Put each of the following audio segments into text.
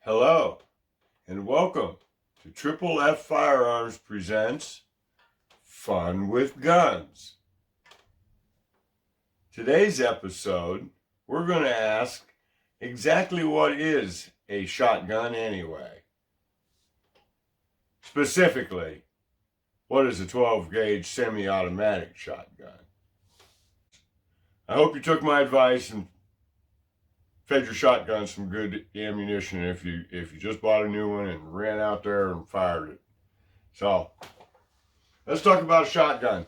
Hello, and welcome to Triple F Firearms presents Fun with Guns. Today's episode, we're going to ask exactly what is a shotgun anyway. Specifically, what is a 12-gauge semi-automatic shotgun? I hope you took my advice and fed your shotgun some good ammunition if you just bought a new one and ran out there and fired it. So, let's talk about a shotgun.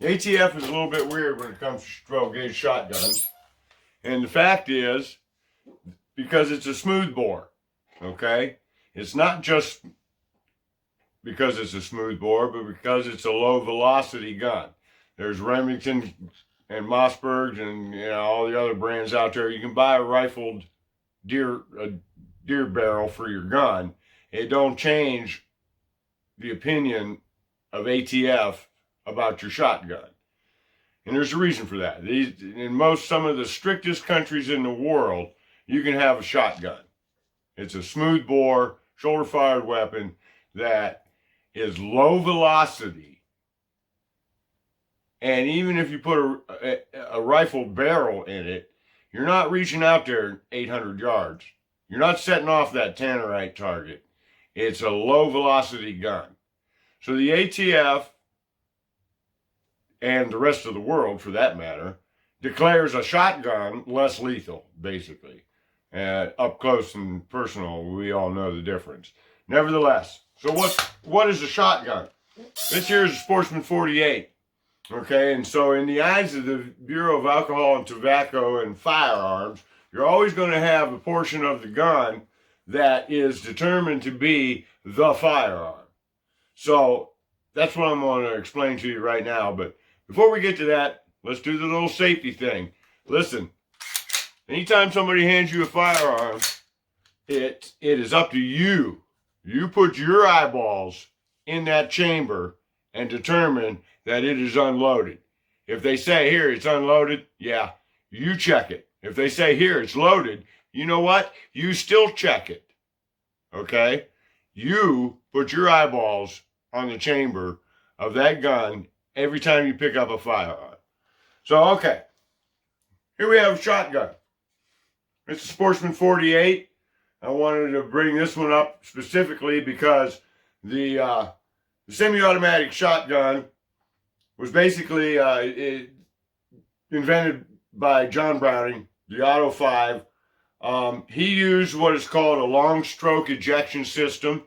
The ATF is a little bit weird when it comes to 12-gauge shotguns. And the fact is, because it's a smooth bore, okay? It's not just because it's a smooth bore, but because it's a low velocity gun. There's Remington and Mossbergs and all the other brands out there. You can buy a rifled deer barrel for your gun. It don't change the opinion of ATF about your shotgun. And there's a reason for that. In some of the strictest countries in the world, you can have a shotgun. It's a smooth bore, shoulder fired weapon that is low velocity. And even if you put a rifled barrel in it, you're not reaching out there 800 yards. You're not setting off that tannerite target. It's a low velocity gun. So the ATF, and the rest of the world for that matter, declares a shotgun less lethal, basically. Up close and personal, we all know the difference. Nevertheless, so what is a shotgun? This here is a Sportsman 48. Okay, and so in the eyes of the Bureau of Alcohol and Tobacco and Firearms, you're always going to have a portion of the gun that is determined to be the firearm. So that's what I'm going to explain to you right now. But before we get to that, let's do the little safety thing. Listen, anytime somebody hands you a firearm, it is up to you. You put your eyeballs in that chamber and determine that it is unloaded. If they say, here, it's unloaded, yeah, you check it. If they say, here, it's loaded, you know what? You still check it, okay? You put your eyeballs on the chamber of that gun every time you pick up a firearm. So, okay, here we have a shotgun. It's a Sportsman 48. I wanted to bring this one up specifically because the semi-automatic shotgun was basically invented by John Browning, the Auto 5. He used what is called a long stroke ejection system,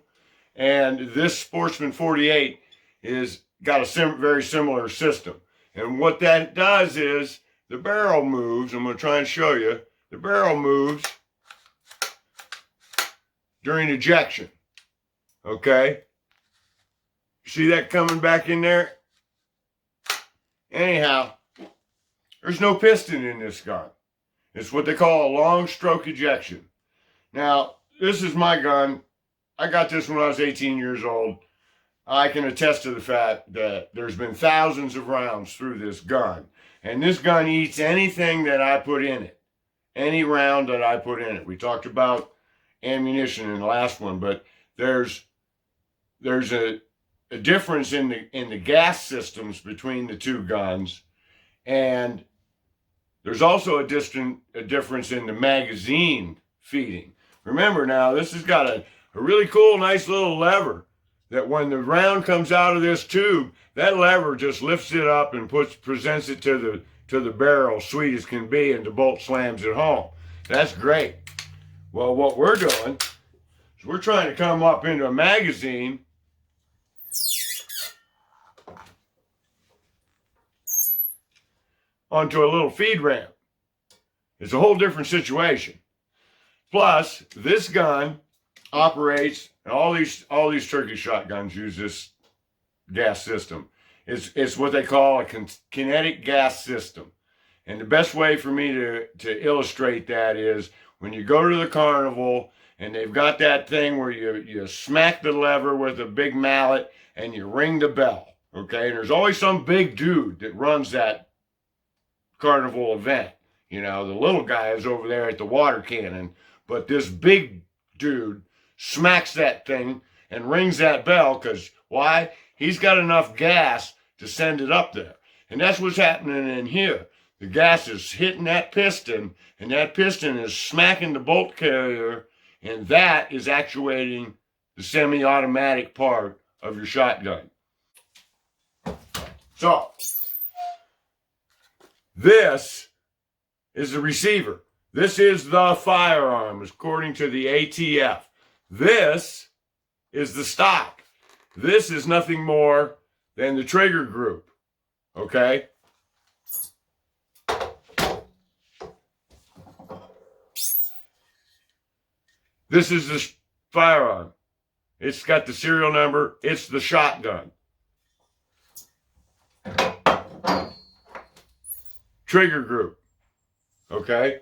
and this Sportsman 48 is got a very similar system. And what that does is the barrel moves. I'm going to try and show you. The barrel moves during ejection. Okay? See that coming back in there? Anyhow, there's no piston in this gun. It's what they call a long stroke ejection. Now, this is my gun. I got this when I was 18 years old. I can attest to the fact that there's been thousands of rounds through this gun. And this gun eats anything that I put in it. Any round that I put in it. We talked about ammunition in the last one, but there's a difference in the gas systems between the two guns, and there's also a difference in the magazine feeding. Remember now, this has got a really cool, nice little lever that when the round comes out of this tube, that lever just lifts it up and presents it to the barrel, sweet as can be, and the bolt slams it home. That's great. Well, what we're doing is we're trying to come up into a magazine onto a little feed ramp. It's a whole different situation. Plus, this gun operates, and all these turkey shotguns use this gas system. It's what they call a kinetic gas system. And the best way for me to illustrate that is when you go to the carnival and they've got that thing where you smack the lever with a big mallet and you ring the bell, okay? And there's always some big dude that runs that carnival event. The little guy is over there at the water cannon, but this big dude smacks that thing and rings that bell, because why? He's got enough gas to send it up there. And that's what's happening in here. The gas is hitting that piston, and that piston is smacking the bolt carrier, and that is actuating the semi-automatic part of your shotgun. So, this is the receiver. This is the firearm, according to the ATF. This is the stock. This is nothing more than the trigger group, okay? This is the firearm. It's got the serial number. It's the shotgun. Trigger group, okay?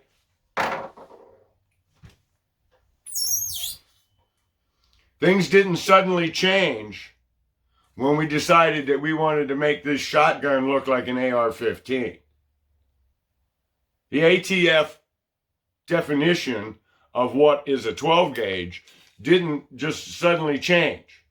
Things didn't suddenly change when we decided that we wanted to make this shotgun look like an AR-15. The ATF definition of what is a 12 gauge didn't just suddenly change.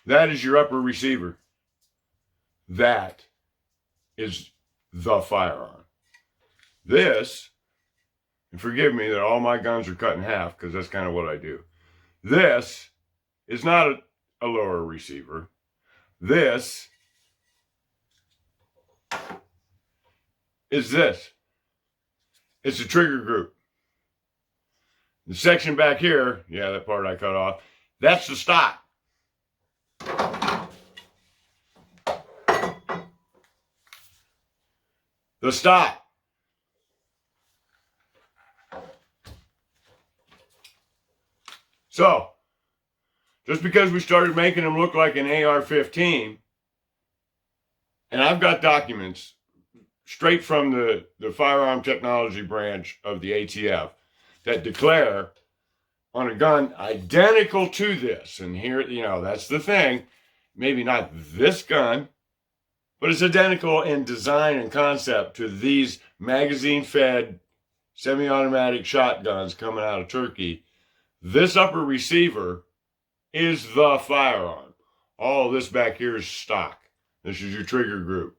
That is your upper receiver. That is the firearm. This, and forgive me that all my guns are cut in half, because that's kind of what I do. This is not a lower receiver. This is this. It's a trigger group. The section back here, yeah, that part I cut off, that's the stock. The stock. So, just because we started making them look like an AR-15, and I've got documents straight from the firearm technology branch of the ATF that declare on a gun identical to this, and here, you know, that's the thing, maybe not this gun, but it's identical in design and concept to these magazine-fed semi-automatic shotguns coming out of Turkey. This upper receiver is the firearm. All this back here is stock. This is your trigger group,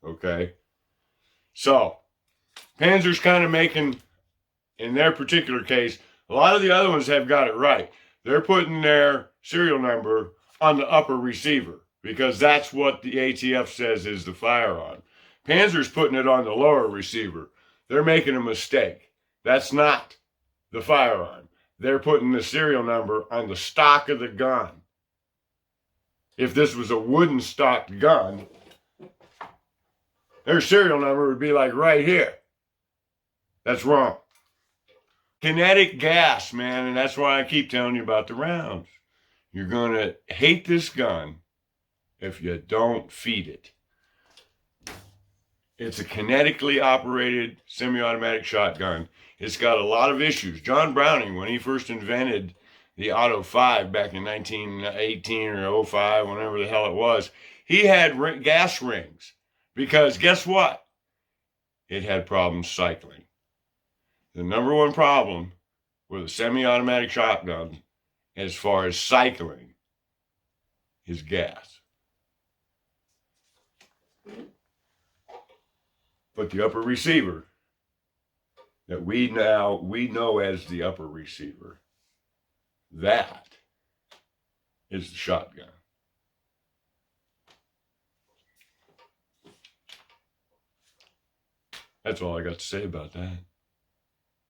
okay? So, Panzer's kind of making, in their particular case, a lot of the other ones have got it right. They're putting their serial number on the upper receiver because that's what the ATF says is the firearm. Panzer's putting it on the lower receiver. They're making a mistake. That's not the firearm. They're putting the serial number on the stock of the gun. If this was a wooden stocked gun, their serial number would be like right here. That's wrong. Kinetic gas, man, and that's why I keep telling you about the rounds. You're going to hate this gun if you don't feed it. It's a kinetically operated semi-automatic shotgun. It's got a lot of issues. John Browning, when he first invented the Auto 5 back in 1918 or 05, whenever the hell it was, he had gas rings because guess what? It had problems cycling. The number one problem with a semi-automatic shotgun as far as cycling is gas. But the upper receiver that we know as the upper receiver, that is the shotgun. That's all I got to say about that.